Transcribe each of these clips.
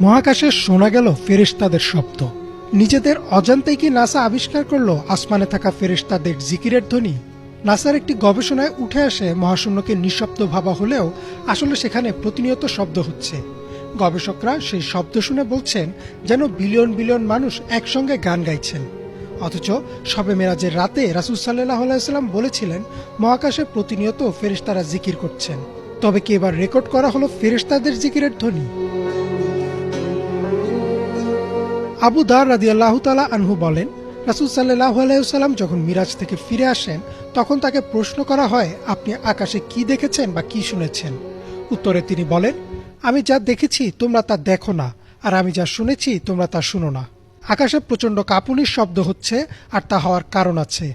মহাকাশে শোনা গেল ফেরেশতাদের শব্দ। নিজেদের অজান্তেই কি নাসা আবিষ্কার করলো আসমানে থাকা ফেরেশতাদের জিকিরের ধ্বনি? নাসার একটি গবেষণায় উঠে আসে মহাশূন্যকে নিঃশব্দ ভাবা হলেও আসলে সেখানে প্রতিনিয়ত শব্দ হচ্ছে। গবেষকরা সেই শব্দ শুনে বলছেন যেন বিলিয়ন বিলিয়ন মানুষ একসঙ্গে গান গাইছেন। অথচ শবে মেরাজের রাতে রাসূল সাল্লাল্লাহু আলাইহি ওয়াসাল্লাম বলেছিলেন মহাকাশে প্রতিনিয়ত ফেরেশতারা জিকির করছেন। তবে কি এবার রেকর্ড করা হলো ফেরেশতাদের জিকিরের ধ্বনি? আবু দার রাদিয়াল্লাহু তাআলা আনহু বলেন, রাসূল সাল্লাল্লাহু আলাইহি ওয়াসাল্লাম যখন মিরাজ থেকে ফিরে আসেন তখন তাকে প্রশ্ন করা হয়, আপনি আকাশে কি দেখেছেন বা কি শুনেছেন? উত্তরে তিনি বলেন, আমি যা দেখেছি তোমরা তা দেখো না, আর আমি যা শুনেছি তোমরা তা শুনো না। আকাশে প্রচণ্ড কাঁপুনির শব্দ হচ্ছে, আর তা হওয়ার কারণ আছে।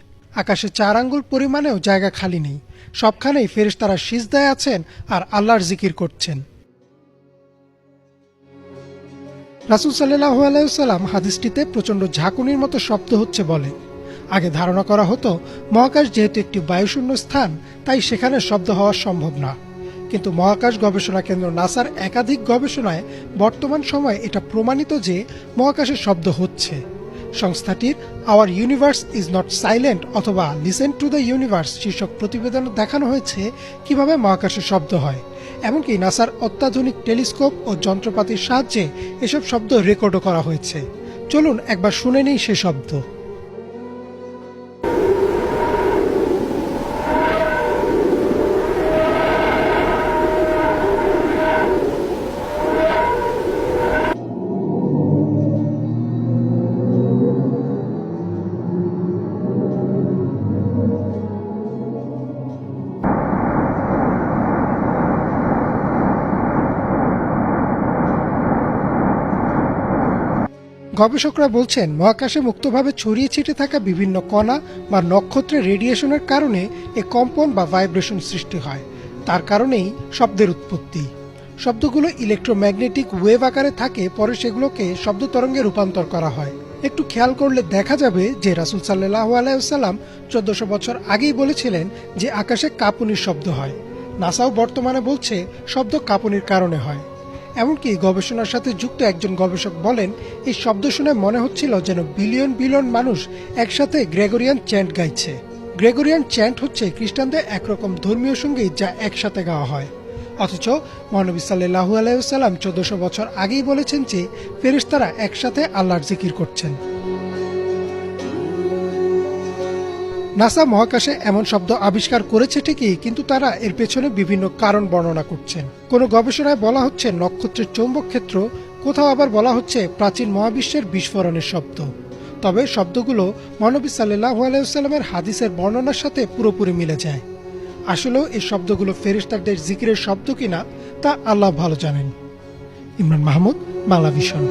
আকাশে 4 আঙ্গুল পরিমাণেও জায়গা খালি নেই, সবখানেই ফেরেশতারা সিজদায় আছেন আর আল্লাহর জিকির করছেন। রাসূল সাল্লাল্লাহু আলাইহি ওয়াসাল্লাম হাদিসটিতে প্রচণ্ড ঝাঁকুনির মতো শব্দ হচ্ছে বলে। আগে ধারণা করা হতো মহাকাশ যেহেতু একটি বায়ুশূন্য স্থান, তাই সেখানে শব্দ হওয়া সম্ভব না। কিন্তু মহাকাশ গবেষণা কেন্দ্র নাসার একাধিক গবেষণায় বর্তমান সময়ে এটা প্রমাণিত যে মহাকাশে শব্দ হচ্ছে। সংস্থাটির hour universe is not silent অথবা লিসেন টু দ্য ইউনিভার্স শীর্ষক প্রতিবেদনে দেখানো হয়েছে কিভাবে মহাকাশে শব্দ হয়। এমনকি নাসার অত্যাধুনিক টেলিস্কোপ ও যন্ত্রপাতির সাহায্যে এসব শব্দ রেকর্ডও করা হয়েছে। চলুন একবার শুনে নিই সে শব্দ। গবেষকরা বলছেন মহাকাশে মুক্তভাবে ছড়িয়ে ছিটে থাকা বিভিন্ন কণা বা নক্ষত্রের রেডিয়েশনের কারণে এ কম্পন বা ভাইব্রেশন সৃষ্টি হয়। তার কারণেই শব্দের উৎপত্তি। শব্দগুলো ইলেকট্রোম্যাগনেটিক ওয়েভ আকারে থাকে, পরে সেগুলোকে শব্দ তরঙ্গে রূপান্তর করা হয়। একটু খেয়াল করলে দেখা যাবে যে রাসূল সাল্লাল্লাহু আলাইহি ওয়াসাল্লাম 1400 বছর আগেই বলেছিলেন যে আকাশে কাঁপুনির শব্দ হয়। নাসাও বর্তমানে বলছে শব্দ কাঁপুনির কারণে হয়। এমনকি গবেষণার সাথে যুক্ত একজন গবেষক বলেন, এই শব্দ শুনে মনে হচ্ছিল যেন বিলিয়ন বিলিয়ন মানুষ একসাথে গ্রেগরিয়ান চ্যান্ট গাইছে। গ্রেগরিয়ান চ্যান্ট হচ্ছে খ্রিস্টানদের একরকম ধর্মীয় সঙ্গীত যা একসাথে গাওয়া হয়। অথচ মহানবী সাল্লাল্লাহু আলাইহি ওয়াসাল্লাম 1400 বছর আগেই বলেছেন যে ফেরেশতারা একসাথে আল্লাহর জিকির করছেন। নাসা মহাকাশে এমন শব্দ আবিষ্কার করেছে ঠিকই, কিন্তু তারা এর পেছনে বিভিন্ন কারণ বর্ণনা করছেন। কোনো গবেষণায় বলা হচ্ছে নক্ষত্রের চৌম্বক ক্ষেত্র, কোথাও আবার বলা হচ্ছে প্রাচীন মহাবিশ্বের বিস্ফোরণের শব্দ। তবে শব্দগুলো মহানবী সাল্লাল্লাহু আলাইহি ওয়াসাল্লামের হাদিসের বর্ণনার সাথে পুরোপুরি মিলে যায়। আসলেও এই শব্দগুলো ফেরেশতাদের জিকিরের শব্দ কিনা তা আল্লাহ ভালো জানেন। ইমরান মাহমুদ, বাংলা ভিশন।